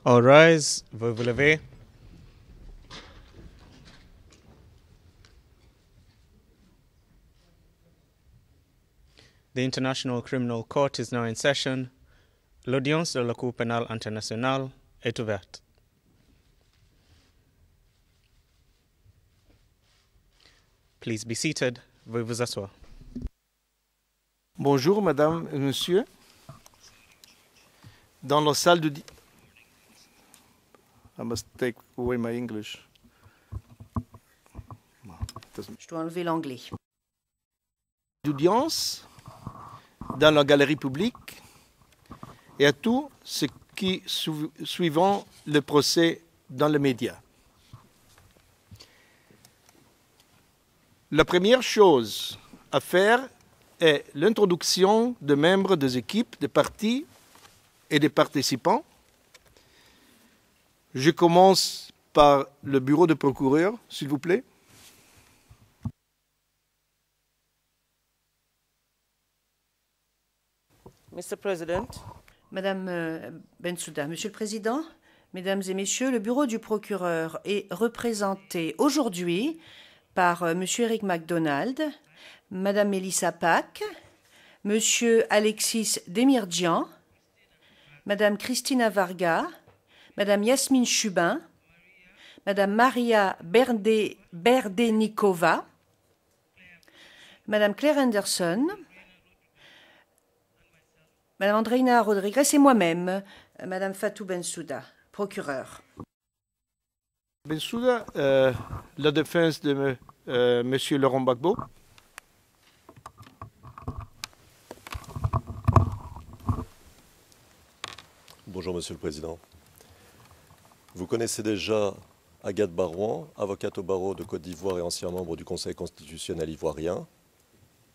All rise, veuillez vous lever. The International Criminal Court is now in session. L'audience de la Cour pénale internationale est ouverte. Please be seated. Veuillez vous asseoir. Bonjour, madame et monsieur. Dans la salle de... I must take away my English. Je dois enlever l'anglais. D'audience dans la galerie publique et à tous ceux qui suivent le procès dans les médias. La première chose à faire est l'introduction des membres des équipes, des partis et des participants. Je commence par le bureau de procureur, s'il vous plaît. Mr. President. Madame Bensouda, Monsieur le Président, Mesdames et Messieurs, le bureau du procureur est représenté aujourd'hui par Monsieur Eric MacDonald, Madame Mélissa Pack, Monsieur Alexis Demirjian, Madame Christina Varga, Madame Yasmine Chubin, Madame Maria Berdenikova, Madame Claire Anderson, Madame Andreina Rodriguez et moi-même, Madame Fatou Bensouda, procureur. Bensouda, la défense de Monsieur Laurent Gbagbo. Bonjour Monsieur le Président. Vous connaissez déjà Agathe Barouan, avocate au barreau de Côte d'Ivoire et ancien membre du Conseil constitutionnel ivoirien.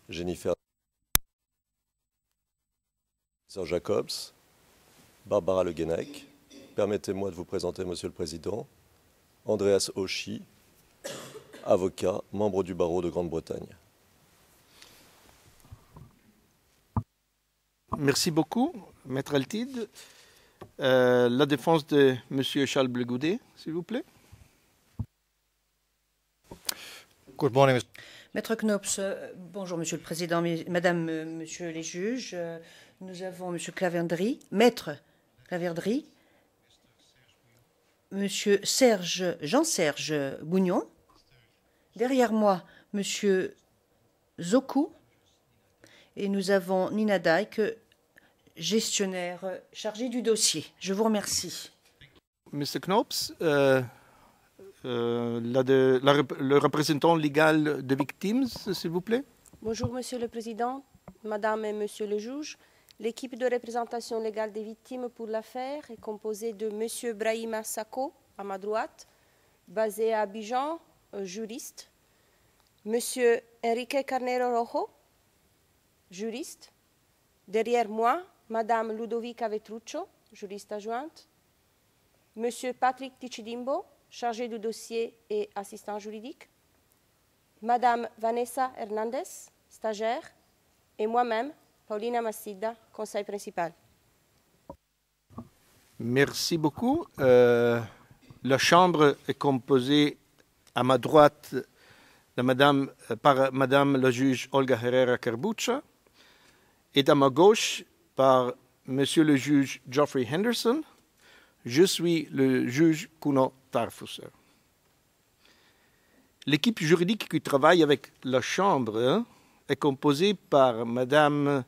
Jennifer Jacobs, Barbara Le Guenec. Permettez-moi de vous présenter, Monsieur le Président, Andreas Auchy, avocat, membre du barreau de Grande-Bretagne. Merci beaucoup, Maître Altide. La défense de Monsieur Charles Blegoudet, s'il vous plaît. Good morning, Mr. Maître Knops, bonjour Monsieur le Président, Madame, Monsieur les juges. Nous avons Monsieur Claverdry, Maître Claverdry, Monsieur Jean-Serge Bougnon. Derrière moi, Monsieur Zokou. Et nous avons Nina Dyke, gestionnaire chargé du dossier. Je vous remercie. Mr. Knops, le représentant légal des victimes, s'il vous plaît. Bonjour Monsieur le Président, Madame et Monsieur le juge. L'équipe de représentation légale des victimes pour l'affaire est composée de Monsieur Brahima Sako, à ma droite, basé à Abidjan, juriste. Monsieur Enrique Carnero Rojo, juriste. Derrière moi, Madame Ludovica Vetruccio, juriste adjointe. Monsieur Patrick Tichidimbo, chargé du dossier et assistant juridique. Madame Vanessa Hernandez, stagiaire. Et moi-même, Paulina Massida, conseil principal. Merci beaucoup. La Chambre est composée à ma droite par Madame la juge Olga Herrera Carbucha et à ma gauche par Monsieur le juge Geoffrey Henderson. Je suis le juge Kuno Tarfusser. L'équipe juridique qui travaille avec la Chambre est composée par Madame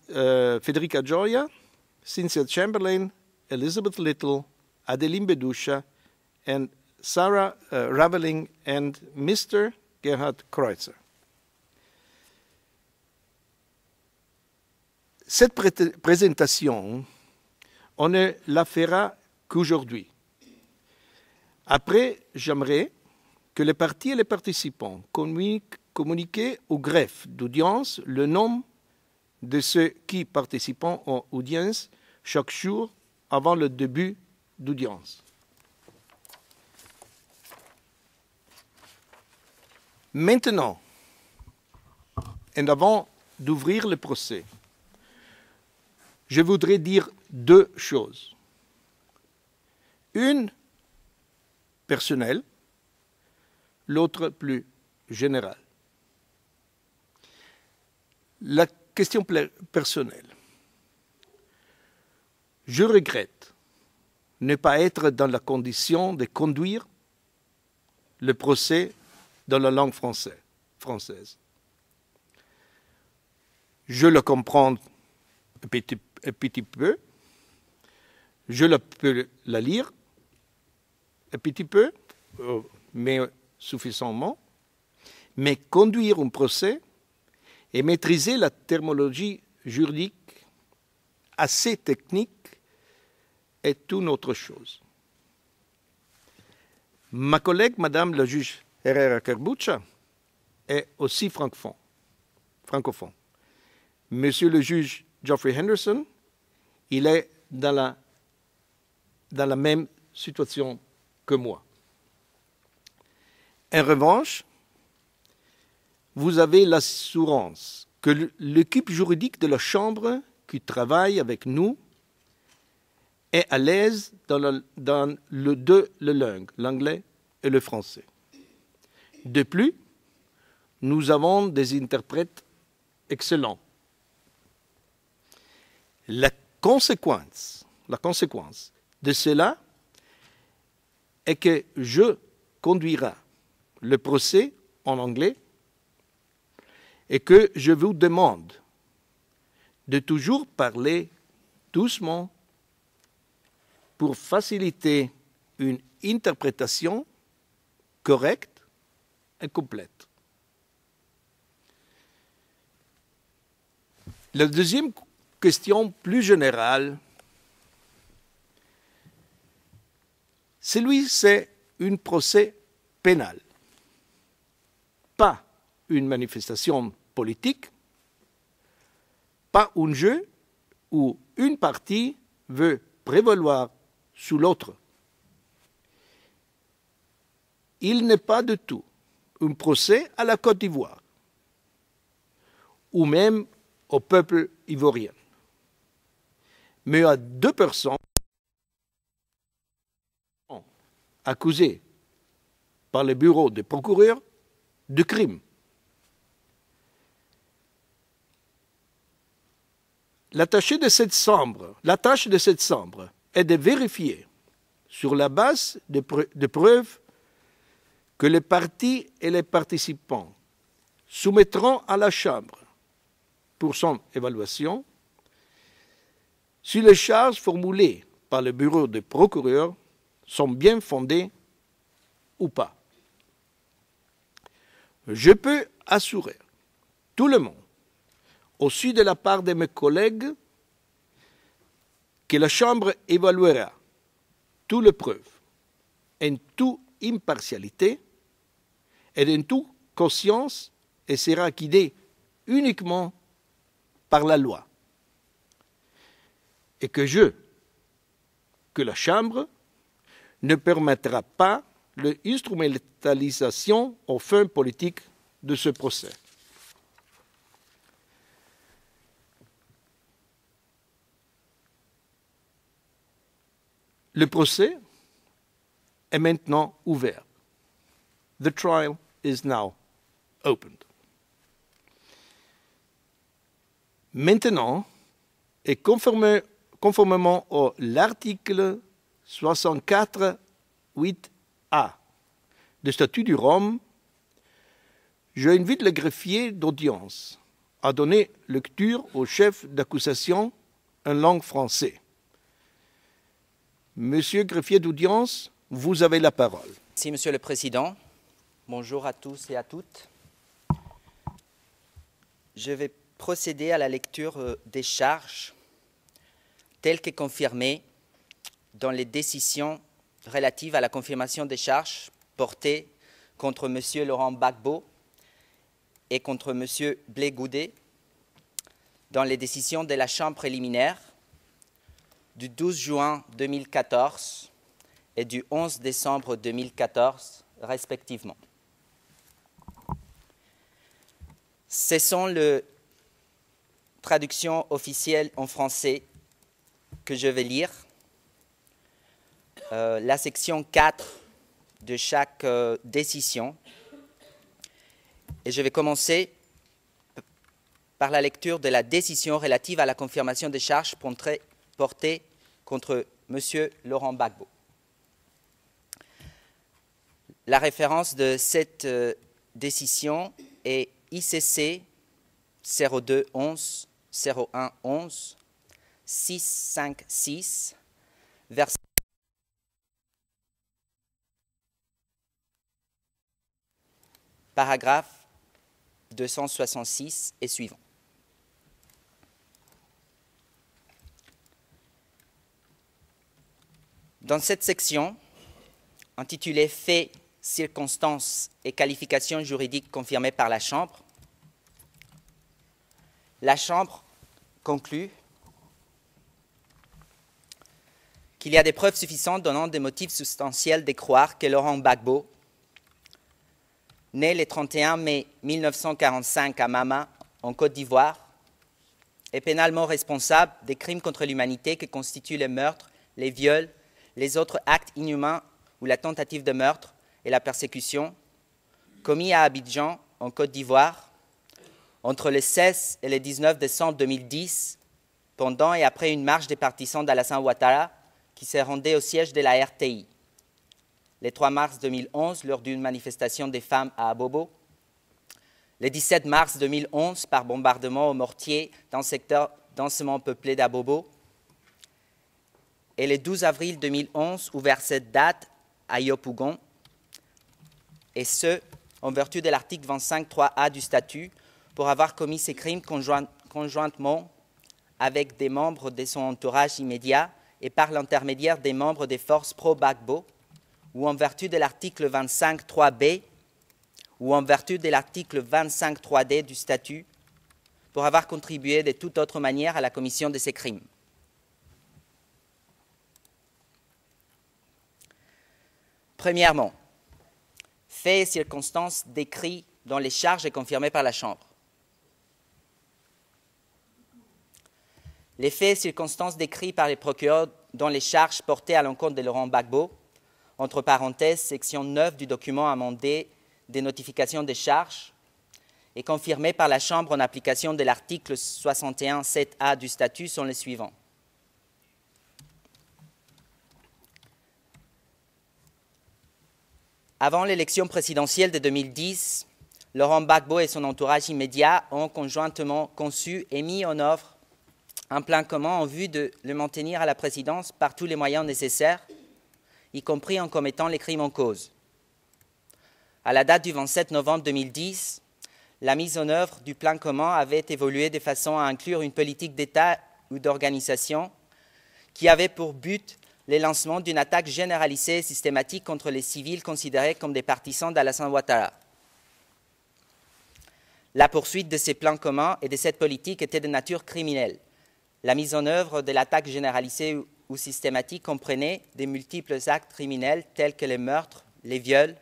Federica Gioia, Cynthia Chamberlain, Elizabeth Little, Adeline Bedusha, and Sarah Raveling and Mr. Gerhard Kreutzer. Cette présentation, on ne la fera qu'aujourd'hui. Après, j'aimerais que les parties et les participants communiquent au greffe d'audience le nom de ceux qui participent aux audiences chaque jour avant le début d'audience. Maintenant, et avant d'ouvrir le procès, je voudrais dire deux choses. Une personnelle, l'autre plus générale. La question personnelle. Je regrette ne pas être dans la condition de conduire le procès dans la langue française. Je le comprends un petit peu, je peux la lire un petit peu, mais suffisamment, mais conduire un procès et maîtriser la terminologie juridique assez technique est une autre chose. Ma collègue, Madame la juge Herrera Kerbucha, est aussi francophone. Monsieur le juge Geoffrey Henderson, il est dans la même situation que moi. En revanche, vous avez l'assurance que l'équipe juridique de la Chambre qui travaille avec nous est à l'aise dans les deux langues, l'anglais et le français. De plus, nous avons des interprètes excellents. La conséquence de cela est que je conduirai le procès en anglais et que je vous demande de toujours parler doucement pour faciliter une interprétation correcte et complète. La deuxième question plus générale, c'est un procès pénal, pas une manifestation politique, pas un jeu où une partie veut prévaloir sur l'autre. Il n'est pas du tout un procès à la Côte d'Ivoire ou même au peuple ivoirien, mais à deux personnes accusées par le bureau des procureurs de crime. La tâche de cette chambre est de vérifier, sur la base de preuves que les parties et les participants soumettront à la Chambre pour son évaluation, si les charges formulées par le bureau des procureurs sont bien fondées ou pas. Je peux assurer tout le monde, aussi de la part de mes collègues, que la Chambre évaluera toutes les preuves en toute impartialité et en toute conscience et sera guidée uniquement par la loi. Et que la Chambre ne permettra pas l'instrumentalisation aux fins politiques de ce procès. Le procès est maintenant ouvert. The trial is now opened. Maintenant, et conformément à l'article 64.8a du statut du Rome, j'invite le greffier d'audience à donner lecture au chef d'accusation en langue française. Monsieur le greffier d'audience, vous avez la parole. Merci, Monsieur le Président. Bonjour à tous et à toutes. Je vais procéder à la lecture des charges telles que confirmées dans les décisions relatives à la confirmation des charges portées contre M. Laurent Gbagbo et contre M. Blé Goudé dans les décisions de la Chambre préliminaire du 12 juin 2014 et du 11 décembre 2014, respectivement. Ce sont les traductions officielles en français que je vais lire. la section 4 de chaque décision. Et je vais commencer par la lecture de la décision relative à la confirmation des charges portées contre M. Laurent Gbagbo. La référence de cette décision est ICC 0211 0111 656 verset paragraphe 266 et suivant. Dans cette section, intitulée « Faits, circonstances et qualifications juridiques confirmées par la Chambre », la Chambre conclut qu'il y a des preuves suffisantes donnant des motifs substantiels de croire que Laurent Gbagbo, né le 31 mai 1945 à Mama, en Côte d'Ivoire, est pénalement responsable des crimes contre l'humanité que constituent les meurtres, les viols, les autres actes inhumains ou la tentative de meurtre et la persécution commis à Abidjan, en Côte d'Ivoire, entre le 16 et le 19 décembre 2010, pendant et après une marche des partisans d'Alassane Ouattara qui s'est rendue au siège de la RTI, le 3 mars 2011 lors d'une manifestation des femmes à Abobo, le 17 mars 2011 par bombardement au mortier dans le secteur densément peuplé d'Abobo, et le 12 avril 2011 ouvert cette date à Yopougon, et ce, en vertu de l'article 25.3a du statut, pour avoir commis ces crimes conjointement avec des membres de son entourage immédiat et par l'intermédiaire des membres des forces pro-Gbagbo, ou en vertu de l'article 25.3b, ou en vertu de l'article 25.3d du statut, pour avoir contribué de toute autre manière à la commission de ces crimes. Premièrement, faits et circonstances décrits dans les charges et confirmés par la Chambre. Les faits et circonstances décrits par les procureurs dans les charges portées à l'encontre de Laurent Gbagbo, entre parenthèses, section 9 du document amendé des notifications des charges, et confirmés par la Chambre en application de l'article 61.7a du statut sont les suivants. Avant l'élection présidentielle de 2010, Laurent Gbagbo et son entourage immédiat ont conjointement conçu et mis en œuvre un plan commun en vue de le maintenir à la présidence par tous les moyens nécessaires, y compris en commettant les crimes en cause. À la date du 27 novembre 2010, la mise en œuvre du plan commun avait évolué de façon à inclure une politique d'État ou d'organisation qui avait pour but le lancement d'une attaque généralisée et systématique contre les civils considérés comme des partisans d'Alassane Ouattara. La poursuite de ces plans communs et de cette politique était de nature criminelle. La mise en œuvre de l'attaque généralisée ou systématique comprenait de multiples actes criminels tels que les meurtres, les viols,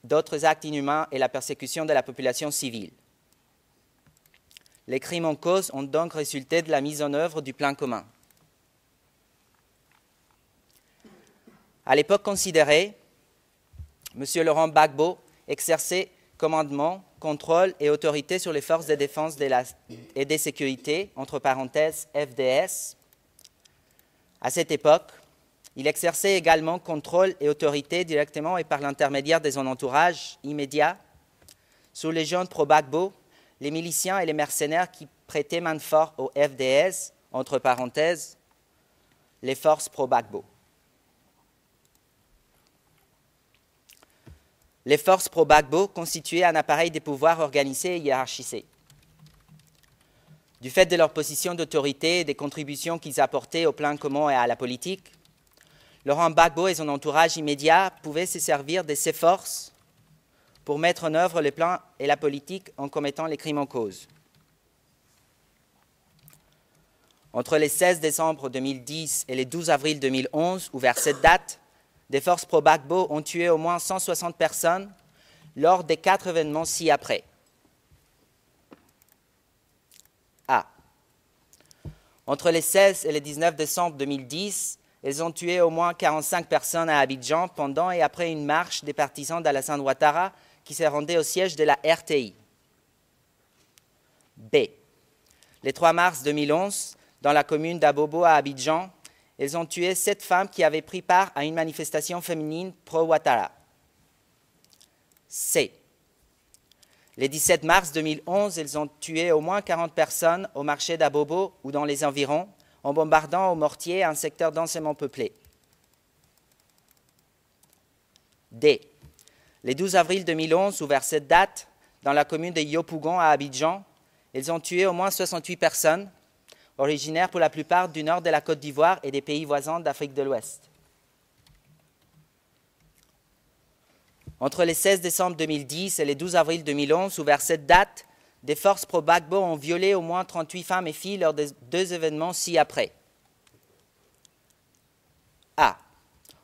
d'autres actes inhumains et la persécution de la population civile. Les crimes en cause ont donc résulté de la mise en œuvre du plan commun. À l'époque considérée, M. Laurent Gbagbo exerçait commandement, contrôle et autorité sur les forces de défense et de sécurité, entre parenthèses FDS. À cette époque, il exerçait également contrôle et autorité directement et par l'intermédiaire de son entourage immédiat sur les jeunes pro-Gbagbo, les miliciens et les mercenaires qui prêtaient main forte au FDS, entre parenthèses, les forces pro-Gbagbo. Les forces pro-Gbagbo constituaient un appareil de pouvoir organisé et hiérarchisé. Du fait de leur position d'autorité et des contributions qu'ils apportaient au plan commun et à la politique, Laurent Gbagbo et son entourage immédiat pouvaient se servir de ces forces pour mettre en œuvre le plan et la politique en commettant les crimes en cause. Entre le 16 décembre 2010 et le 12 avril 2011, ou vers cette date, des forces pro-Gbagbo ont tué au moins 160 personnes lors des 4 événements ci-après. A. Entre le 16 et le 19 décembre 2010, Ils ont tué au moins 45 personnes à Abidjan pendant et après une marche des partisans d'Alassane Ouattara qui se rendaient au siège de la RTI. B. Le 3 mars 2011, dans la commune d'Abobo à Abidjan, ils ont tué 7 femmes qui avaient pris part à une manifestation féminine pro-Ouattara. C. Le 17 mars 2011, ils ont tué au moins 40 personnes au marché d'Abobo ou dans les environs, en bombardant au mortier un secteur densément peuplé. D. Le 12 avril 2011, ou vers cette date, dans la commune de Yopougon à Abidjan, ils ont tué au moins 68 personnes, originaires pour la plupart du nord de la Côte d'Ivoire et des pays voisins d'Afrique de l'Ouest. Entre le 16 décembre 2010 et le 12 avril 2011, ou vers cette date, des forces pro-Gbagbo ont violé au moins 38 femmes et filles lors des 2 événements ci-après. A.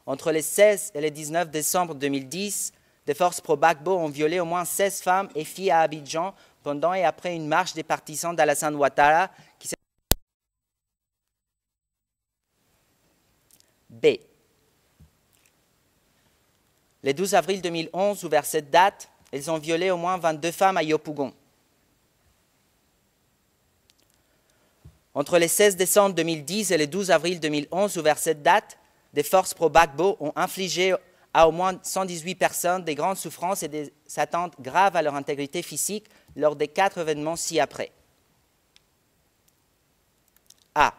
Entre le 16 et le 19 décembre 2010, des forces pro-Gbagbo ont violé au moins 16 femmes et filles à Abidjan pendant et après une marche des partisans d'Alassane Ouattara qui s'est... B. Le 12 avril 2011, ou vers cette date, ils ont violé au moins 22 femmes à Yopougon. Entre le 16 décembre 2010 et le 12 avril 2011, ou vers cette date, des forces pro-Gbagbo ont infligé à au moins 118 personnes des grandes souffrances et des atteintes graves à leur intégrité physique lors des 4 événements ci-après. A.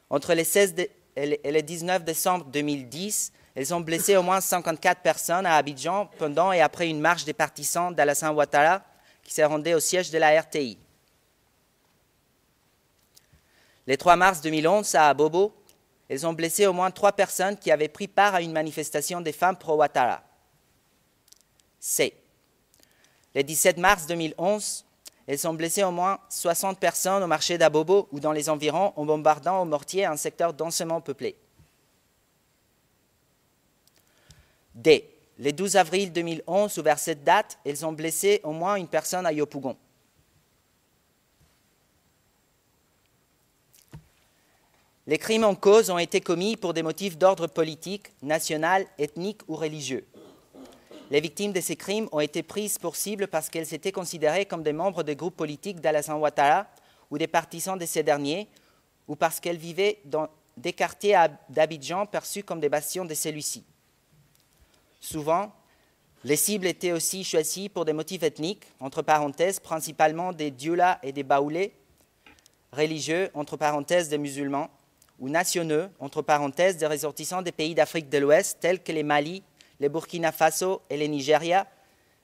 Entre le 16 et le 19 décembre 2010, ils ont blessé au moins 54 personnes à Abidjan pendant et après une marche des partisans d'Alassane Ouattara qui s'est rendue au siège de la RTI. Le 3 mars 2011, à Abobo, ils ont blessé au moins 3 personnes qui avaient pris part à une manifestation des femmes pro-Ouattara. C. Le 17 mars 2011, ils ont blessé au moins 60 personnes au marché d'Abobo ou dans les environs en bombardant au mortier un secteur densément peuplé. D. Le 12 avril 2011, ou vers cette date, ils ont blessé au moins une personne à Yopougon. Les crimes en cause ont été commis pour des motifs d'ordre politique, national, ethnique ou religieux. Les victimes de ces crimes ont été prises pour cible parce qu'elles étaient considérées comme des membres de groupes politiques d'Alassane Ouattara ou des partisans de ces derniers, ou parce qu'elles vivaient dans des quartiers d'Abidjan perçus comme des bastions de celui-ci. Souvent, les cibles étaient aussi choisies pour des motifs ethniques, entre parenthèses, principalement des Dioula et des Baoulés, religieux, entre parenthèses, des musulmans, ou nationaux, entre parenthèses, des ressortissants des pays d'Afrique de l'Ouest, tels que les Mali, les Burkina Faso et les Nigeria,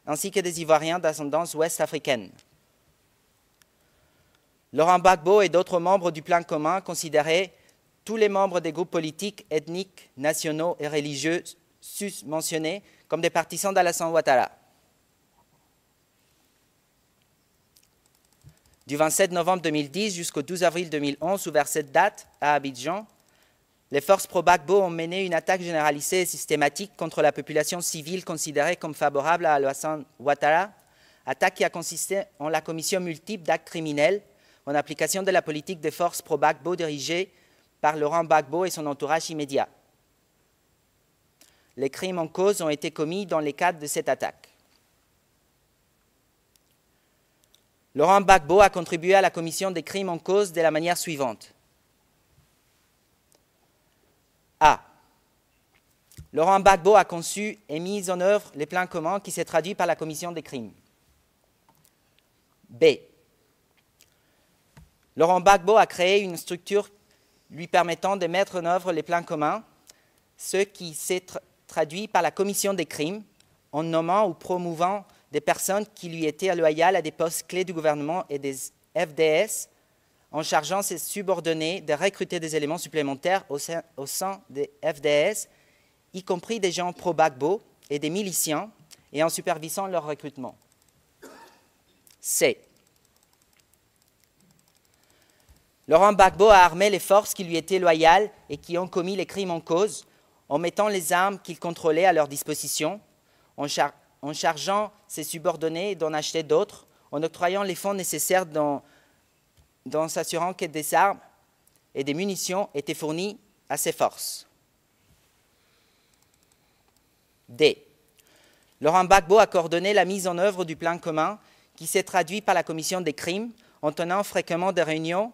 ainsi que des Ivoiriens d'ascendance ouest-africaine. Laurent Gbagbo et d'autres membres du plan commun considéraient tous les membres des groupes politiques, ethniques, nationaux et religieux sus-mentionnés comme des partisans d'Alassane Ouattara. Du 27 novembre 2010 jusqu'au 12 avril 2011, ou vers cette date, à Abidjan, les forces pro-Gbagbo ont mené une attaque généralisée et systématique contre la population civile considérée comme favorable à Alassane Ouattara, attaque qui a consisté en la commission multiple d'actes criminels en application de la politique des forces pro-Gbagbo dirigée par Laurent Gbagbo et son entourage immédiat. Les crimes en cause ont été commis dans le cadre de cette attaque. Laurent Gbagbo a contribué à la commission des crimes en cause de la manière suivante. A. Laurent Gbagbo a conçu et mis en œuvre les plans communs qui s'est traduit par la commission des crimes. B. Laurent Gbagbo a créé une structure lui permettant de mettre en œuvre les plans communs, ce qui s'est traduit par la commission des crimes, en nommant ou promouvant des personnes qui lui étaient loyales à des postes clés du gouvernement et des FDS, en chargeant ses subordonnés de recruter des éléments supplémentaires au sein des FDS, y compris des gens pro-Gbagbo et des miliciens, et en supervisant leur recrutement. C. Laurent Gbagbo a armé les forces qui lui étaient loyales et qui ont commis les crimes en cause, en mettant les armes qu'il contrôlait à leur disposition, en chargeant ses subordonnés d'en acheter d'autres, en octroyant les fonds nécessaires dans s'assurant que des armes et des munitions étaient fournies à ses forces. D. Laurent Gbagbo a coordonné la mise en œuvre du plan commun qui s'est traduit par la commission des crimes en tenant fréquemment des réunions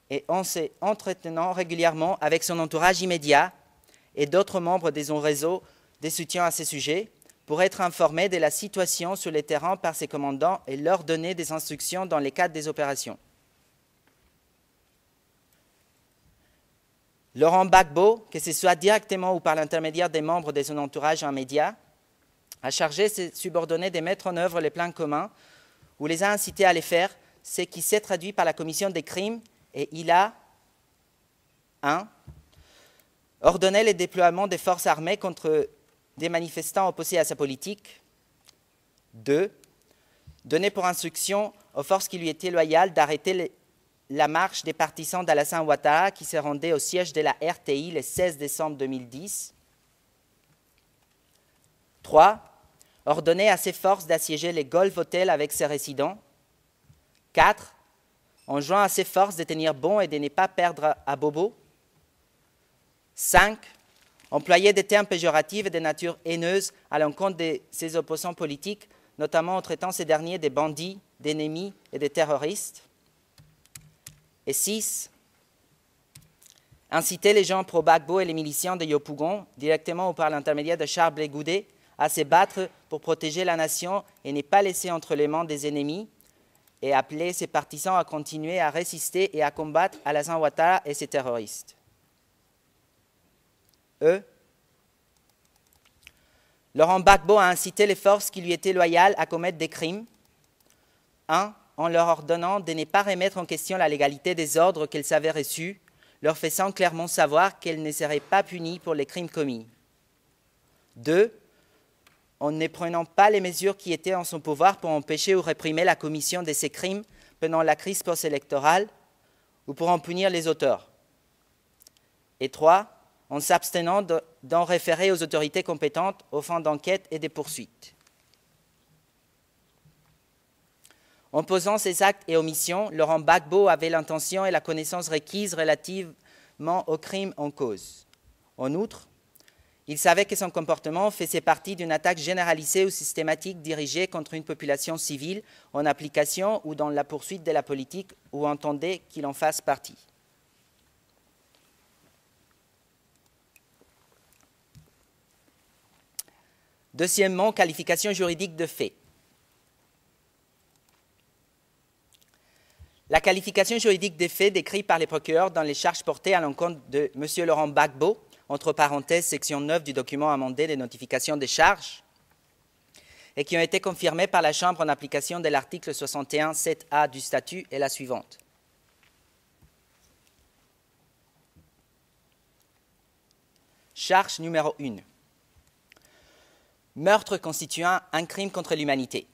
et en s'entretenant régulièrement avec son entourage immédiat et d'autres membres de son réseau de soutien à ces sujets pour être informé de la situation sur le terrain par ses commandants et leur donner des instructions dans le cadre des opérations. Laurent Gbagbo, que ce soit directement ou par l'intermédiaire des membres de son entourage immédiat, a chargé ses subordonnés de mettre en œuvre les plans communs ou les a incités à les faire, ce qui s'est traduit par la commission des crimes et il a 1. Ordonné le déploiement des forces armées contre des manifestants opposés à sa politique. 2. Donné pour instruction aux forces qui lui étaient loyales d'arrêter la marche des partisans d'Alassane Ouattara qui se rendaient au siège de la RTI le 16 décembre 2010. 3. Ordonner à ses forces d'assiéger les Golf Hotels avec ses résidents. 4. Enjoint à ses forces de tenir bon et de ne pas perdre à bobo. 5. Employer des termes péjoratifs et de nature haineuse à l'encontre de ses opposants politiques, notamment en traitant ces derniers de bandits, d'ennemis et de terroristes. Et 6. Inciter les gens pro-Gbagbo et les miliciens de Yopougon, directement ou par l'intermédiaire de Charles Blé Goudet, à se battre pour protéger la nation et ne pas laisser entre les mains des ennemis, et appeler ses partisans à continuer à résister et à combattre Alassane Ouattara et ses terroristes. E. Laurent Gbagbo a incité les forces qui lui étaient loyales à commettre des crimes. 1. En leur ordonnant de ne pas remettre en question la légalité des ordres qu'elles avaient reçus, leur faisant clairement savoir qu'elles ne seraient pas punies pour les crimes commis. 2. En ne prenant pas les mesures qui étaient en son pouvoir pour empêcher ou réprimer la commission de ces crimes pendant la crise post-électorale ou pour en punir les auteurs. Et 3. En s'abstenant d'en référer aux autorités compétentes aux fins d'enquête et de poursuites. En posant ces actes et omissions, Laurent Gbagbo avait l'intention et la connaissance requise relativement aux crimes en cause. En outre, il savait que son comportement faisait partie d'une attaque généralisée ou systématique dirigée contre une population civile en application ou dans la poursuite de la politique ou entendait qu'il en fasse partie. Deuxièmement, qualification juridique de fait. La qualification juridique des faits décrite par les procureurs dans les charges portées à l'encontre de M. Laurent Gbagbo, entre parenthèses, section 9 du document amendé des notifications des charges, et qui ont été confirmées par la Chambre en application de l'article 61.7a du statut est la suivante. Charge numéro 1. Meurtre constituant un crime contre l'humanité.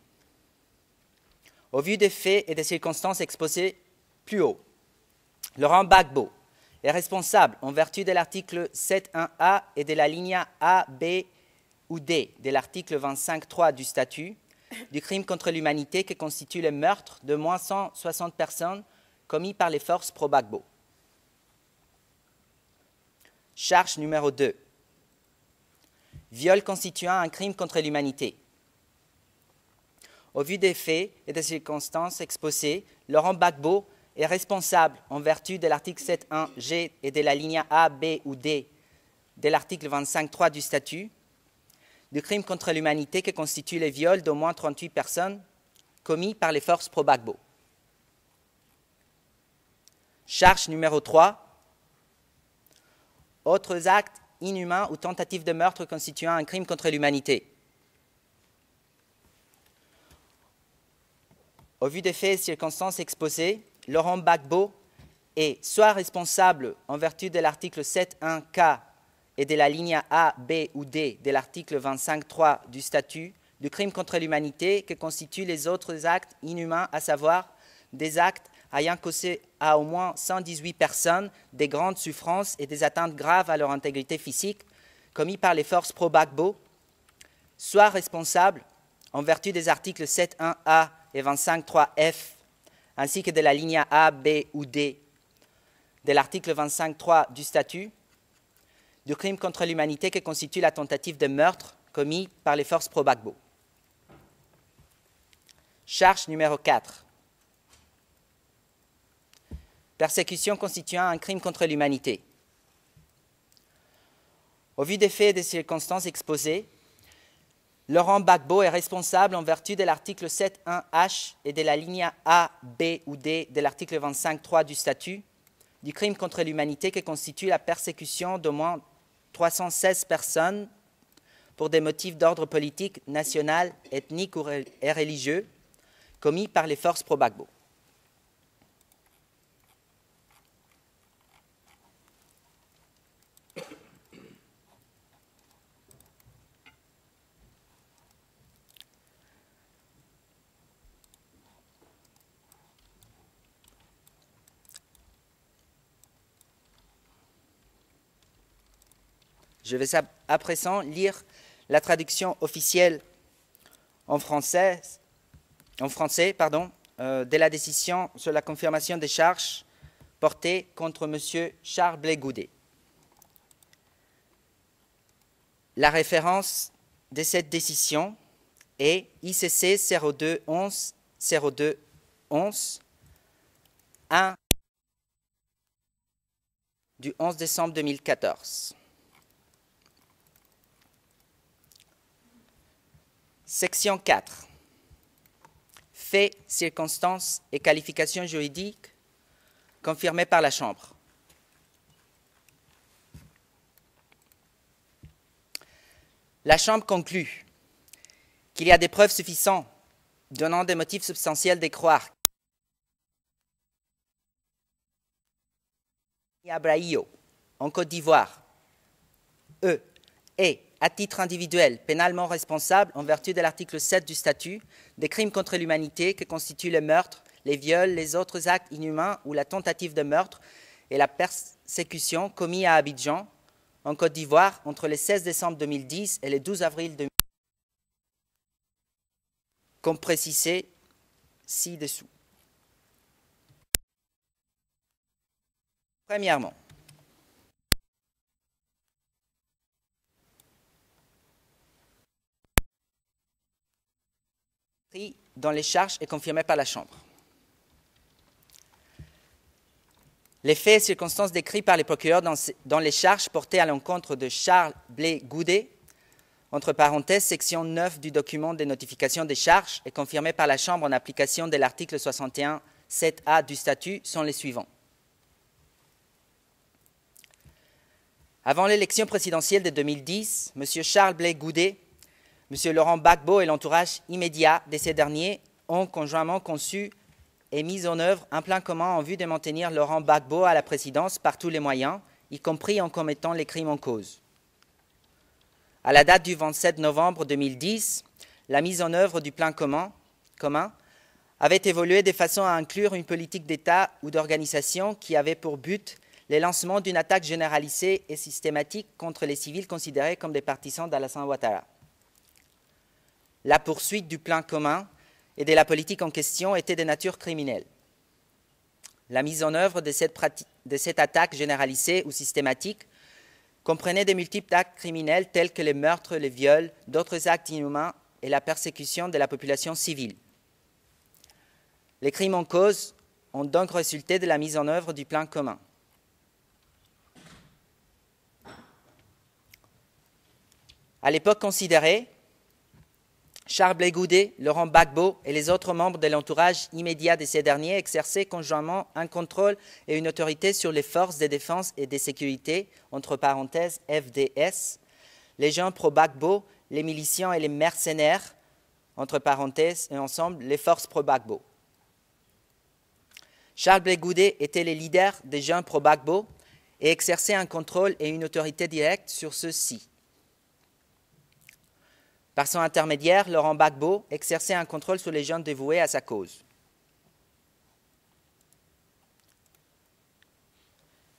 Au vu des faits et des circonstances exposées plus haut, Laurent Gbagbo est responsable en vertu de l'article 7.1a et de la ligne A, B ou D de l'article 25.3 du statut du crime contre l'humanité qui constitue le meurtre de moins 160 personnes commis par les forces pro-Gbagbo. Charge numéro 2. Viol constituant un crime contre l'humanité. Au vu des faits et des circonstances exposées, Laurent Gbagbo est responsable en vertu de l'article 7.1G et de la ligne A, B ou D de l'article 25.3 du statut du crime contre l'humanité qui constitue le viol d'au moins 38 personnes commis par les forces pro-Gbagbo. Charge numéro 3. Autres actes inhumains ou tentatives de meurtre constituant un crime contre l'humanité. Au vu des faits et circonstances exposées, Laurent Gbagbo est soit responsable en vertu de l'article 7.1K et de la ligne A, B ou D de l'article 25.3 du statut du crime contre l'humanité que constituent les autres actes inhumains, à savoir des actes ayant causé à au moins 118 personnes des grandes souffrances et des atteintes graves à leur intégrité physique commis par les forces pro-Gbagbo, soit responsable en vertu des articles 7.1A et 25.3F, ainsi que de la ligne A, B ou D de l'article 25.3 du statut, du crime contre l'humanité que constitue la tentative de meurtre commis par les forces pro-Gbagbo. Charge numéro 4. Persécution constituant un crime contre l'humanité. Au vu des faits et des circonstances exposées, Laurent Gbagbo est responsable en vertu de l'article 7.1h et de la ligne A, B ou D de l'article 25.3 du statut du crime contre l'humanité qui constitue la persécution d'au moins 316 personnes pour des motifs d'ordre politique, national, ethnique et religieux commis par les forces pro-Gbagbo. Je vais à présent lire la traduction officielle en français de la décision sur la confirmation des charges portées contre M. Charles Blé Goudet. La référence de cette décision est ICC 0211 0211 1 du 11 décembre 2014. Section 4. Faits, circonstances et qualifications juridiques confirmées par la Chambre. La Chambre conclut qu'il y a des preuves suffisantes donnant des motifs substantiels de croire qu'Abraïo, en Côte d'Ivoire, est à titre individuel, pénalement responsable en vertu de l'article 7 du statut des crimes contre l'humanité que constituent le meurtre, les viols, les autres actes inhumains ou la tentative de meurtre et la persécution commis à Abidjan, en Côte d'Ivoire, entre le 16 décembre 2010 et le 12 avril 2010, comme précisé ci-dessous. Premièrement, dans les charges est confirmé par la Chambre. Les faits et circonstances décrits par les procureurs dans les charges portées à l'encontre de Charles Blé Goudet, entre parenthèses, section 9 du document de notification des charges, est confirmé par la Chambre en application de l'article 61.7a du statut, sont les suivants. Avant l'élection présidentielle de 2010, M. Charles Blé Goudet, M. Laurent Gbagbo et l'entourage immédiat de ces derniers ont conjointement conçu et mis en œuvre un plan commun en vue de maintenir Laurent Gbagbo à la présidence par tous les moyens, y compris en commettant les crimes en cause. À la date du 27 novembre 2010, la mise en œuvre du plan commun avait évolué de façon à inclure une politique d'État ou d'organisation qui avait pour but le lancement d'une attaque généralisée et systématique contre les civils considérés comme des partisans d'Alassane Ouattara. La poursuite du plan commun et de la politique en question était de nature criminelle. La mise en œuvre de cette attaque généralisée ou systématique comprenait de multiples actes criminels tels que les meurtres, les viols, d'autres actes inhumains et la persécution de la population civile. Les crimes en cause ont donc résulté de la mise en œuvre du plan commun. À l'époque considérée, Charles Blé Goudet, Laurent Gbagbo et les autres membres de l'entourage immédiat de ces derniers exerçaient conjointement un contrôle et une autorité sur les forces de défense et de sécurité, entre parenthèses FDS, les gens pro-Gbagbo, les miliciens et les mercenaires, entre parenthèses et ensemble les forces pro-Gbagbo. Charles Blé Goudet était le leader des gens pro-Gbagbo et exerçait un contrôle et une autorité directe sur ceux-ci. Par son intermédiaire, Laurent Gbagbo exerçait un contrôle sur les gens dévoués à sa cause.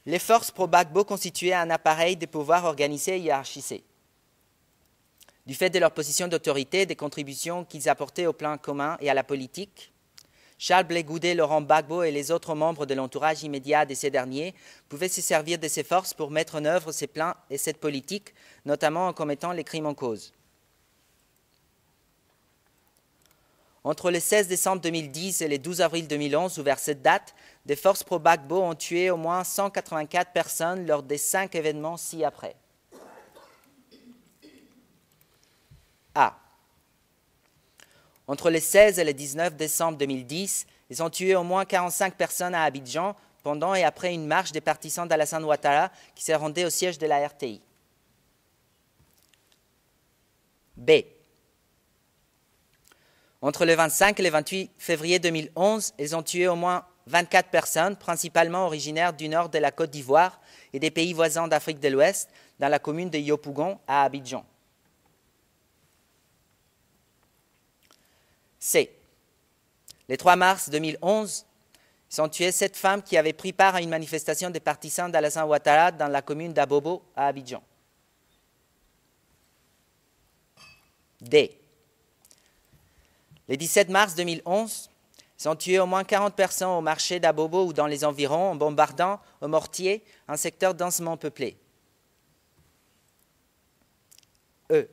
Les forces pro-Gbagbo constituaient un appareil de pouvoir organisé et hiérarchisé. Du fait de leur position d'autorité et des contributions qu'ils apportaient au plan commun et à la politique, Charles Blé Goudet, Laurent Gbagbo et les autres membres de l'entourage immédiat de ces derniers pouvaient se servir de ces forces pour mettre en œuvre ces plans et cette politique, notamment en commettant les crimes en cause. Entre le 16 décembre 2010 et le 12 avril 2011, ou vers cette date, des forces pro-Gbagbo ont tué au moins 184 personnes lors des 5 événements ci-après. A. Entre le 16 et le 19 décembre 2010, ils ont tué au moins 45 personnes à Abidjan pendant et après une marche des partisans d'Alassane Ouattara qui se rendaient au siège de la RTI. B. Entre le 25 et le 28 février 2011, ils ont tué au moins 24 personnes, principalement originaires du nord de la Côte d'Ivoire et des pays voisins d'Afrique de l'Ouest, dans la commune de Yopougon à Abidjan. C. Le 3 mars 2011, ils ont tué 7 femmes qui avaient pris part à une manifestation des partisans d'Alassane Ouattara dans la commune d'Abobo à Abidjan. D. Le 17 mars 2011, ils ont tué au moins 40 personnes au marché d'Abobo ou dans les environs en bombardant au mortier un secteur densément peuplé. E.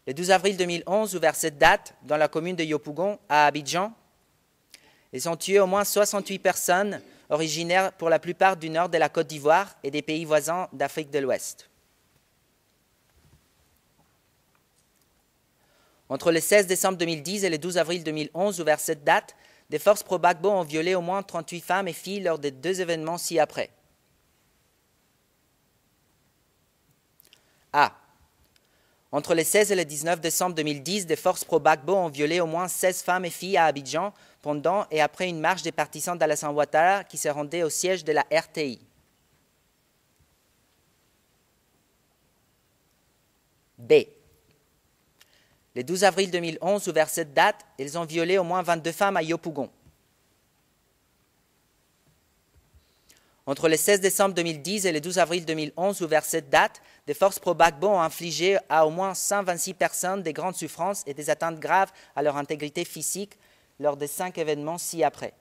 Le 12 avril 2011, ou vers cette date, dans la commune de Yopougon, à Abidjan, ils ont tué au moins 68 personnes originaires pour la plupart du nord de la Côte d'Ivoire et des pays voisins d'Afrique de l'Ouest. Entre le 16 décembre 2010 et le 12 avril 2011, ou vers cette date, des forces pro-Gbagbo ont violé au moins 38 femmes et filles lors des 2 événements ci-après. A. Entre le 16 et le 19 décembre 2010, des forces pro-Gbagbo ont violé au moins 16 femmes et filles à Abidjan pendant et après une marche des partisans d'Alassane Ouattara qui se rendaient au siège de la RTI. B. Le 12 avril 2011, ou vers cette date, ils ont violé au moins 22 femmes à Yopougon. Entre le 16 décembre 2010 et le 12 avril 2011, ou vers cette date, des forces pro-Gbagbo ont infligé à au moins 126 personnes des grandes souffrances et des atteintes graves à leur intégrité physique lors des 5 événements ci-après.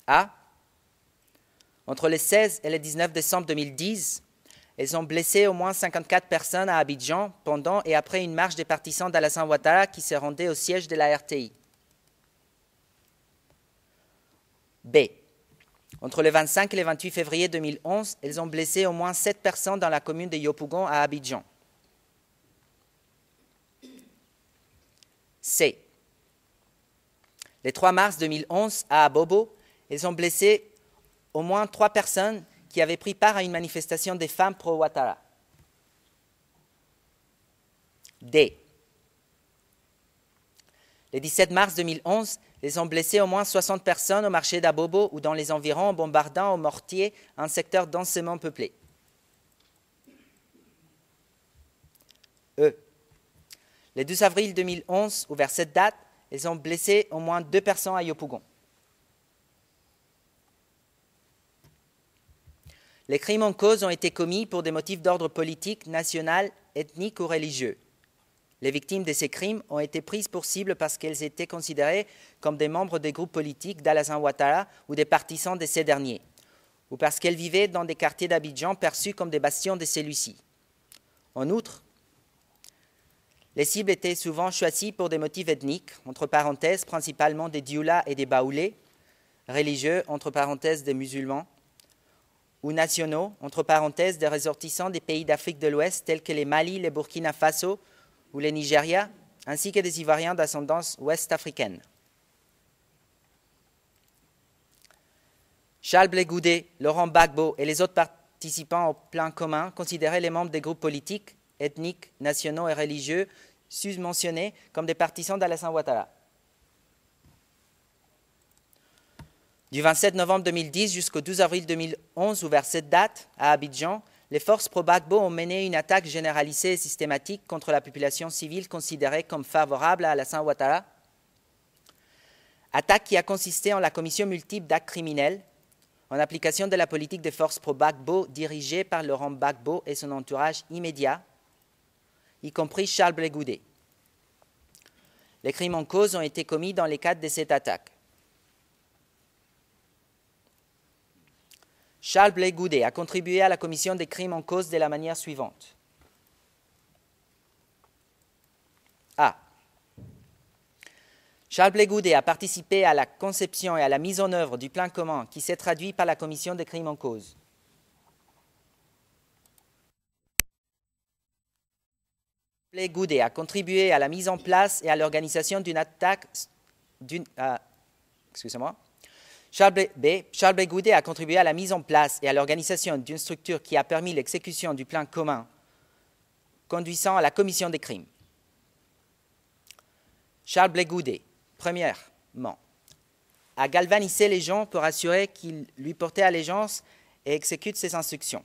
A. Entre le 16 et le 19 décembre 2010, ils ont blessé au moins 54 personnes à Abidjan pendant et après une marche des partisans d'Alassane Ouattara qui se rendaient au siège de la RTI. B. Entre le 25 et le 28 février 2011, ils ont blessé au moins 7 personnes dans la commune de Yopougon à Abidjan. C. Le 3 mars 2011, à Abobo, ils ont blessé au moins 3 personnes qui avaient pris part à une manifestation des femmes pro-Ouattara. D. Le 17 mars 2011, ils ont blessé au moins 60 personnes au marché d'Abobo ou dans les environs en bombardant au mortier un secteur densément peuplé. E. Le 12 avril 2011, ou vers cette date, ils ont blessé au moins 2 personnes à Yopougon. Les crimes en cause ont été commis pour des motifs d'ordre politique, national, ethnique ou religieux. Les victimes de ces crimes ont été prises pour cible parce qu'elles étaient considérées comme des membres des groupes politiques d'Alassane Ouattara ou des partisans de ces derniers, ou parce qu'elles vivaient dans des quartiers d'Abidjan perçus comme des bastions de celui-ci. En outre, les cibles étaient souvent choisies pour des motifs ethniques, entre parenthèses principalement des Dioula et des Baoulés, religieux, entre parenthèses des musulmans, ou nationaux, entre parenthèses des ressortissants des pays d'Afrique de l'Ouest tels que les Mali, les Burkina Faso ou les Nigeria, ainsi que des Ivoiriens d'ascendance ouest-africaine. Charles Blé Goudet, Laurent Gbagbo et les autres participants au plan commun considéraient les membres des groupes politiques, ethniques, nationaux et religieux sus-mentionnés comme des partisans d'Alassane Ouattara. Du 27 novembre 2010 jusqu'au 12 avril 2011, ou vers cette date, à Abidjan, les forces pro-Gbagbo ont mené une attaque généralisée et systématique contre la population civile considérée comme favorable à Alassane Ouattara. Attaque qui a consisté en la commission multiple d'actes criminels, en application de la politique des forces pro-Gbagbo dirigée par Laurent Gbagbo et son entourage immédiat, y compris Charles Blé Goudet. Les crimes en cause ont été commis dans le cadre de cette attaque. Charles Blé Goudet a contribué à la commission des crimes en cause de la manière suivante. A. Charles Blé Goudet a participé à la conception et à la mise en œuvre du plan commun qui s'est traduit par la commission des crimes en cause. Blé Goudet a contribué à la mise en place et à l'organisation d'une attaque Charles Blé Goudet a contribué à la mise en place et à l'organisation d'une structure qui a permis l'exécution du plan commun conduisant à la commission des crimes. Charles Blé Goudet, premièrement, a galvanisé les gens pour assurer qu'ils lui portaient allégeance et exécutent ses instructions.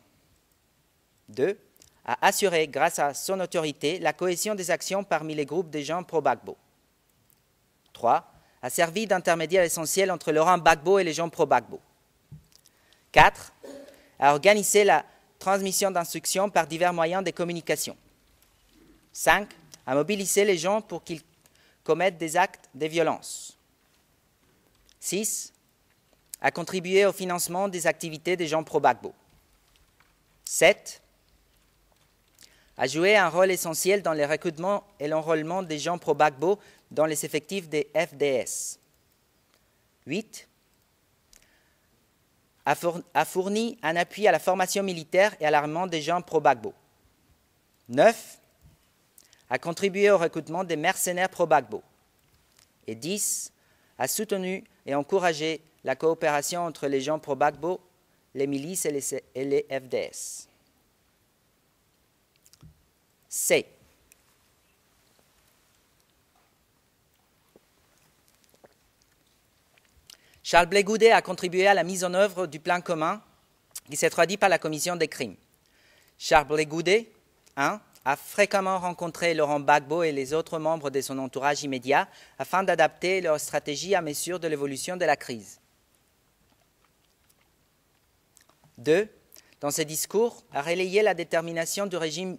2. A assuré, grâce à son autorité, la cohésion des actions parmi les groupes des gens pro-Gbagbo. 3. A servi d'intermédiaire essentiel entre Laurent Gbagbo et les gens pro-Gbagbo. 4. A organisé la transmission d'instructions par divers moyens de communication. 5. A mobilisé les gens pour qu'ils commettent des actes de violence. 6. A contribué au financement des activités des gens pro-Gbagbo. 7. A joué un rôle essentiel dans le recrutement et l'enrôlement des gens pro-Gbagbo dans les effectifs des FDS. 8. A fourni un appui à la formation militaire et à l'armement des gens pro-Gbagbo. 9. A contribué au recrutement des mercenaires pro-Gbagbo. Et 10. A soutenu et encouragé la coopération entre les gens pro-Gbagbo, les milices et les FDS. C. Charles Blé Goudet a contribué à la mise en œuvre du plan commun qui s'est traduit par la commission des crimes. Charles Blé Goudet, 1. A fréquemment rencontré Laurent Gbagbo et les autres membres de son entourage immédiat afin d'adapter leur stratégie à mesure de l'évolution de la crise. 2. Dans ses discours, a relayé la détermination du régime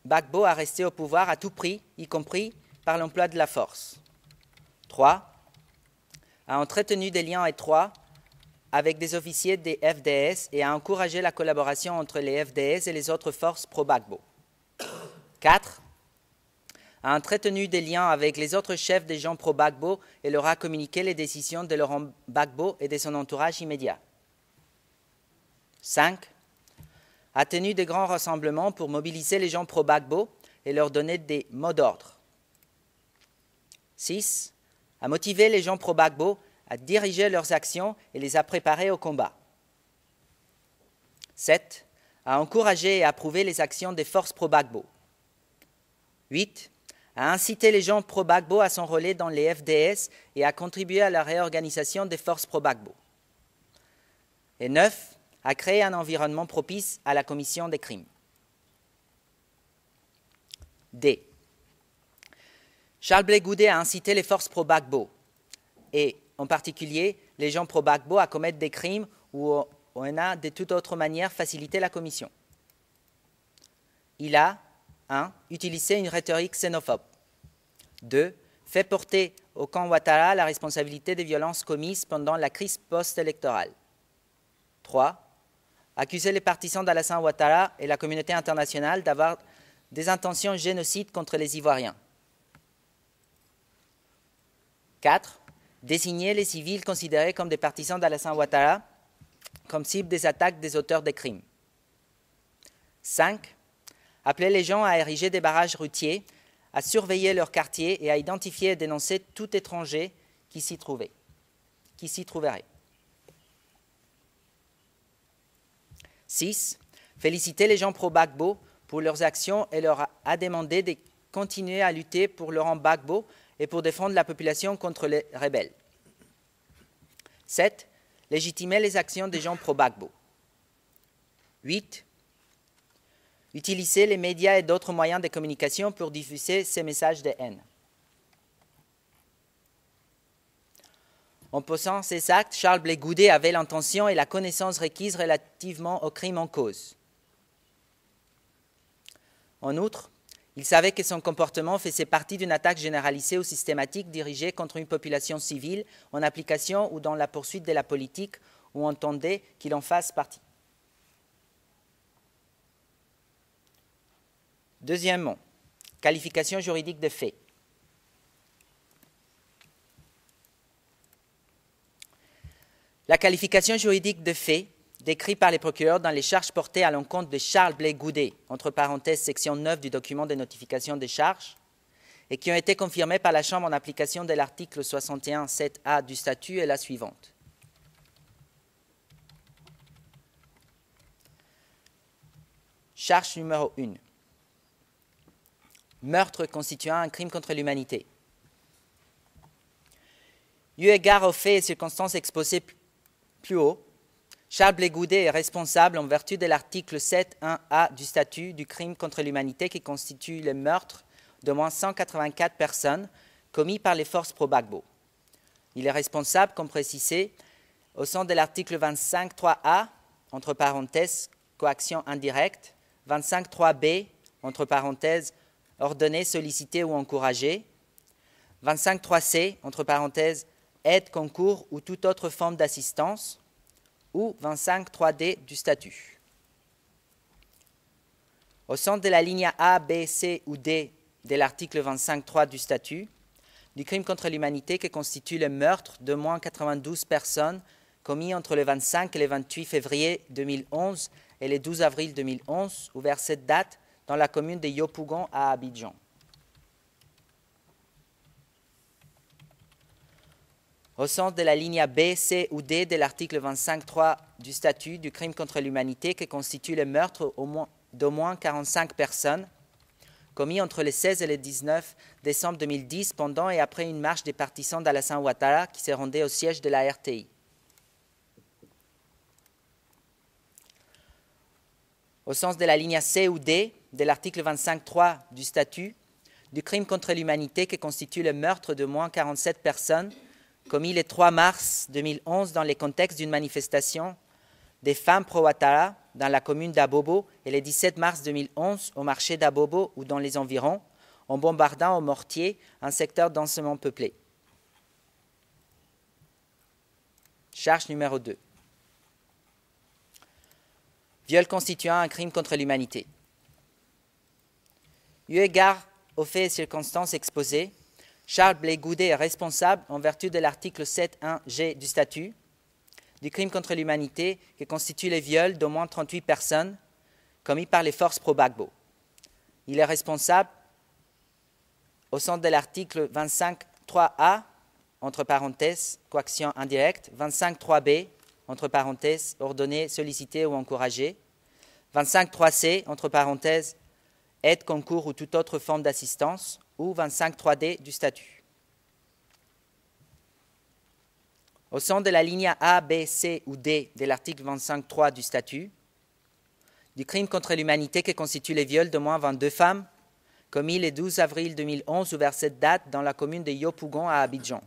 Gbagbo à rester au pouvoir à tout prix, y compris par l'emploi de la force. 3. A entretenu des liens étroits avec des officiers des FDS et a encouragé la collaboration entre les FDS et les autres forces pro-Gbagbo. 4. A entretenu des liens avec les autres chefs des gens pro-Gbagbo et leur a communiqué les décisions de Laurent Gbagbo et de son entourage immédiat. 5. A tenu de grands rassemblements pour mobiliser les gens pro-Gbagbo et leur donner des mots d'ordre. 6. A motivé les gens pro-Gbagbo à diriger leurs actions et les a préparés au combat. 7. A encouragé et approuvé les actions des forces pro-Gbagbo. 8. A incité les gens pro-Gbagbo à s'enrôler dans les FDS et à contribuer à la réorganisation des forces pro-Gbagbo. Et 9. A créé un environnement propice à la commission des crimes. D. Charles Blé Goudet a incité les forces pro-Gbagbo, et en particulier les gens pro-Gbagbo, à commettre des crimes où on a de toute autre manière facilité la commission. Il a 1. Utilisé une rhétorique xénophobe. 2. Fait porter au camp Ouattara la responsabilité des violences commises pendant la crise post-électorale. 3. Accuser les partisans d'Alassane Ouattara et la communauté internationale d'avoir des intentions génocides contre les Ivoiriens. 4. Désigner les civils considérés comme des partisans d'Alassane Ouattara comme cible des attaques des auteurs des crimes. 5. Appeler les gens à ériger des barrages routiers, à surveiller leurs quartiers et à identifier et dénoncer tout étranger qui s'y trouverait. 6. Féliciter les gens pro-Gbagbo pour leurs actions et leur a demandé de continuer à lutter pour Laurent Gbagbo et pour défendre la population contre les rebelles. 7. Légitimer les actions des gens pro-Gbagbo. 8. Utiliser les médias et d'autres moyens de communication pour diffuser ces messages de haine. En posant ces actes, Charles Blé Goudet avait l'intention et la connaissance requise relativement aux crimes en cause. En outre, Il savait que son comportement faisait partie d'une attaque généralisée ou systématique dirigée contre une population civile en application ou dans la poursuite de la politique ou entendait qu'il en fasse partie. Deuxièmement, qualification juridique des faits. La qualification juridique de fait décrite par les procureurs dans les charges portées à l'encontre de Charles Blé Goudet, entre parenthèses section 9 du document de notification des charges, et qui ont été confirmées par la Chambre en application de l'article 61.7a du statut est la suivante. Charge numéro 1. Meurtre constituant un crime contre l'humanité. Eu égard aux faits et circonstances exposés plus haut, Charles Blé Goudet est responsable en vertu de l'article 7.1a du statut du crime contre l'humanité qui constitue le meurtre d'au moins 184 personnes commis par les forces pro-Gbagbo. Il est responsable, comme précisé, au sens de l'article 25.3a, entre parenthèses, coaction indirecte, 25.3b, entre parenthèses, ordonner, solliciter ou encourager, 25.3c, entre parenthèses, aide, concours ou toute autre forme d'assistance, ou 25.3d du statut. Au sens de la ligne A, B, C ou D de l'article 25.3 du statut, du crime contre l'humanité qui constitue le meurtre d'au moins 92 personnes commis entre le 25 et le 28 février 2011 et le 12 avril 2011, ou vers cette date, dans la commune de Yopougon à Abidjan. Au sens de la ligne B, C ou D de l'article 25.3 du statut du crime contre l'humanité qui constitue le meurtre d'au moins 45 personnes commis entre le 16 et le 19 décembre 2010 pendant et après une marche des partisans d'Alassane Ouattara qui se rendaient au siège de la RTI. Au sens de la ligne C ou D de l'article 25.3 du statut du crime contre l'humanité qui constitue le meurtre d'au moins 47 personnes commis le 3 mars 2011 dans le contexte d'une manifestation des femmes pro-Ouattara dans la commune d'Abobo et le 17 mars 2011 au marché d'Abobo ou dans les environs, en bombardant au mortier un secteur densément peuplé. Charge numéro 2. Viol constituant un crime contre l'humanité. Eu égard aux faits et circonstances exposés, Charles Blé Goudet est responsable en vertu de l'article 7.1g du statut du crime contre l'humanité qui constitue le viol d'au moins 38 personnes commis par les forces pro-Gbagbo. Il est responsable au sens de l'article 25.3a, entre parenthèses, coaction indirecte, 25.3b, entre parenthèses, ordonner, solliciter ou encourager, 25.3c, entre parenthèses, aide, concours ou toute autre forme d'assistance, ou 25.3d du statut. Au sens de la ligne A, B, C ou D de l'article 25.3 du statut, du crime contre l'humanité qui constitue le viol d'au moins 22 femmes, commis le 12 avril 2011 ou vers cette date dans la commune de Yopougon à Abidjan.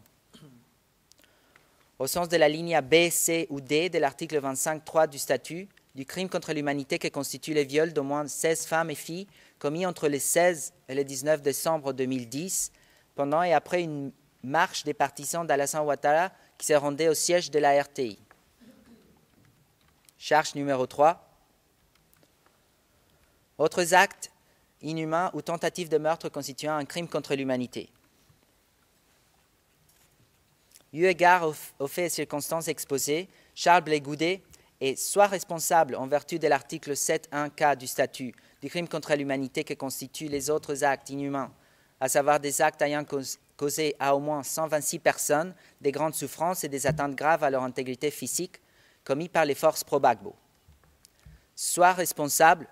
Au sens de la ligne B, C ou D de l'article 25.3 du statut, du crime contre l'humanité qui constitue le viol d'au moins 16 femmes et filles commis entre le 16 et le 19 décembre 2010, pendant et après une marche des partisans d'Alassane Ouattara qui se rendaient au siège de la RTI. Charge numéro 3. Autres actes inhumains ou tentatives de meurtre constituant un crime contre l'humanité. Eu égard aux faits et circonstances exposés, Charles Blé Goudet est soit responsable en vertu de l'article 7.1k du statut du crime contre l'humanité qui constitue les autres actes inhumains, à savoir des actes ayant causé à au moins 126 personnes des grandes souffrances et des atteintes graves à leur intégrité physique commis par les forces pro-Gbagbo. Soit responsable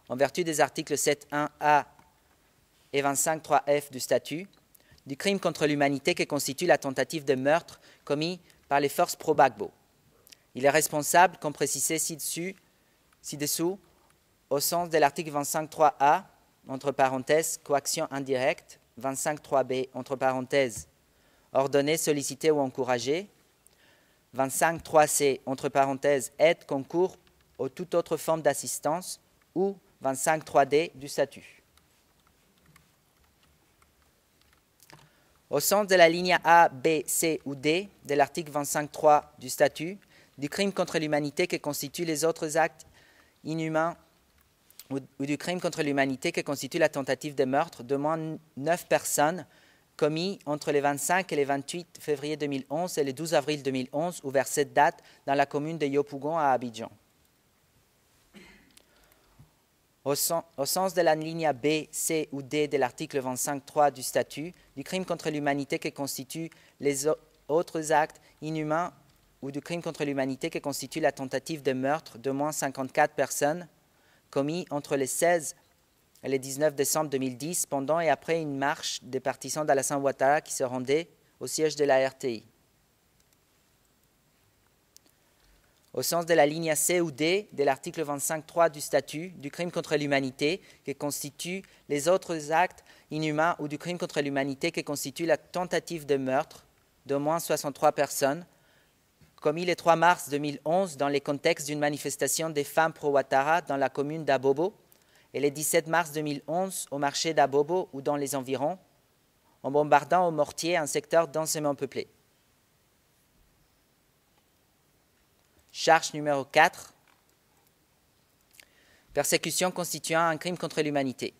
en vertu des articles 7.1a et 25.3f du statut du crime contre l'humanité qui constitue la tentative de meurtre commis par les forces pro-Gbagbo. Il est responsable, comme précisé ci-dessous, au sens de l'article 25.3a, entre parenthèses, coaction indirecte, 25.3b, entre parenthèses, ordonner, solliciter ou encourager, 25.3c, entre parenthèses, aide, concours ou toute autre forme d'assistance, ou 25.3d du statut. Au sens de la ligne A, B, C ou D de l'article 25.3 du statut, du crime contre l'humanité qui constitue les autres actes inhumains ou du crime contre l'humanité qui constitue la tentative de meurtre d'au moins 9 personnes commis entre le 25 et le 28 février 2011 et le 12 avril 2011 ou vers cette date dans la commune de Yopougon à Abidjan. Au sens de la ligne B, C ou D de l'article 25.3 du statut, du crime contre l'humanité qui constitue les autres actes inhumains ou du crime contre l'humanité qui constitue la tentative de meurtre d'au moins 54 personnes commis entre le 16 et le 19 décembre 2010 pendant et après une marche des partisans d'Alassane Ouattara qui se rendaient au siège de la RTI. Au sens de la ligne C ou D de l'article 25.3 du statut, du crime contre l'humanité qui constitue les autres actes inhumains ou du crime contre l'humanité qui constitue la tentative de meurtre d'au moins 63 personnes, commis le 3 mars 2011 dans le contexte d'une manifestation des femmes pro-Ouattara dans la commune d'Abobo et le 17 mars 2011 au marché d'Abobo ou dans les environs, en bombardant au mortier un secteur densément peuplé. Charge numéro 4. Persécution constituant un crime contre l'humanité.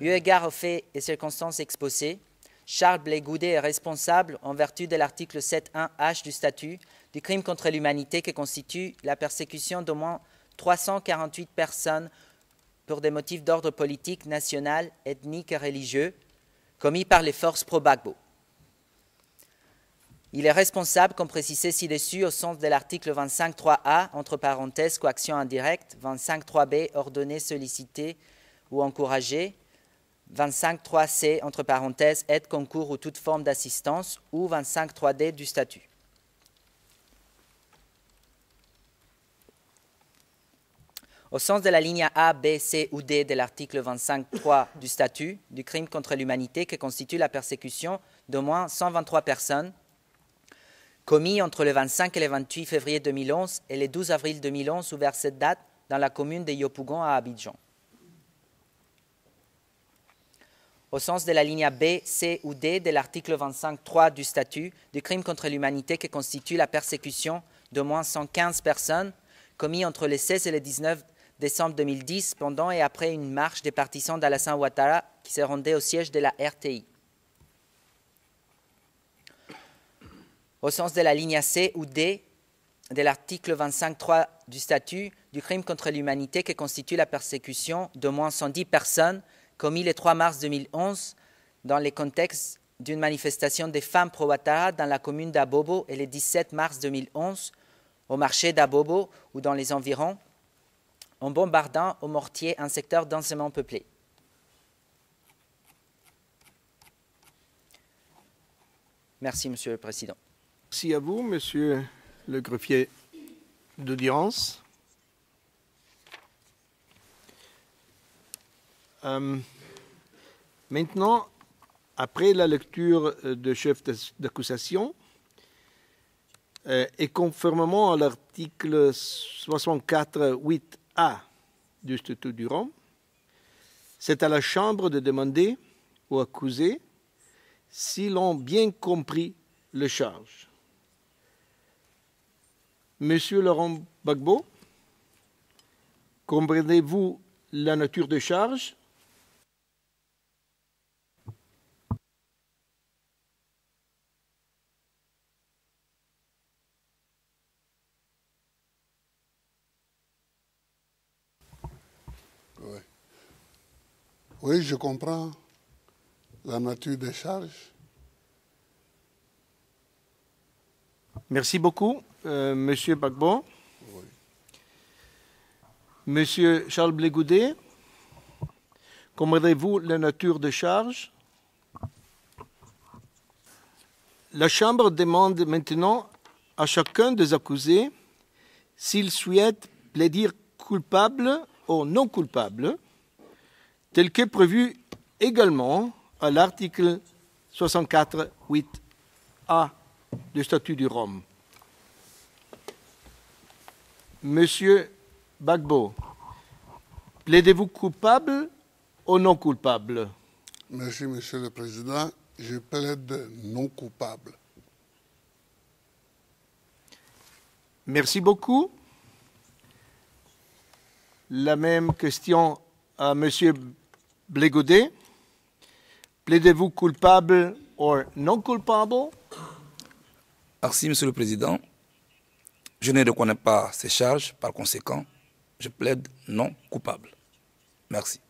Eu égard aux faits et circonstances exposés, Charles Blé Goudet est responsable, en vertu de l'article 7.1h du statut, du crime contre l'humanité qui constitue la persécution d'au moins 348 personnes pour des motifs d'ordre politique, national, ethnique et religieux, commis par les forces pro-Gbagbo. Il est responsable, comme précisé ci-dessus, au sens de l'article 25.3a, entre parenthèses, coaction indirecte, 25.3b, ordonnée, sollicitée ou encouragée, 25.3c, entre parenthèses, aide, concours ou toute forme d'assistance, ou 25.3d du statut. Au sens de la ligne A, B, C ou D de l'article 25.3 du statut, du crime contre l'humanité qui constitue la persécution d'au moins 123 personnes, commis entre le 25 et le 28 février 2011 et le 12 avril 2011 ou vers cette date dans la commune de Yopougon à Abidjan. Au sens de la ligne B, C ou D de l'article 25.3 du statut, du crime contre l'humanité qui constitue la persécution d'au moins 115 personnes, commis entre le 16 et le 19 décembre 2010 pendant et après une marche des partisans d'Alassane Ouattara qui se rendaient au siège de la RTI. Au sens de la ligne C ou D de l'article 25.3 du statut, du crime contre l'humanité qui constitue la persécution d'au moins 110 personnes commis le 3 mars 2011 dans le contexte d'une manifestation des femmes pro-Ouattara dans la commune d'Abobo et le 17 mars 2011 au marché d'Abobo ou dans les environs, en bombardant au mortier un secteur densément peuplé. Merci, Monsieur le Président. Merci à vous, Monsieur le greffier d'audience. Maintenant, après la lecture du chef d'accusation, et conformément à l'article 64.8a du statut du Rome, c'est à la Chambre de demander aux accusés s'ils ont bien compris les charges. Monsieur Laurent Gbagbo, comprenez-vous la nature des charges? Oui, je comprends la nature des charges. Merci beaucoup, Monsieur Gbagbo. Oui. Monsieur Charles Blé Goudet, comprenez-vous la nature des charges? La Chambre demande maintenant à chacun des accusés s'il souhaite plaider coupable ou non coupable, tel que prévu également à l'article 64.8a du statut du Rome. Monsieur Gbagbo, plaidez-vous coupable ou non coupable? Merci, Monsieur le Président. Je plaide non coupable. Merci beaucoup. La même question à Monsieur Blégaudet. Plaidez-vous coupable ou non coupable? Merci, Monsieur le Président. Je ne reconnais pas ces charges, par conséquent, je plaide non coupable. Merci.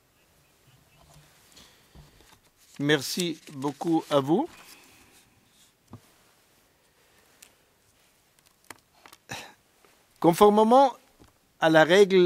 Merci beaucoup à vous. Conformément à la règle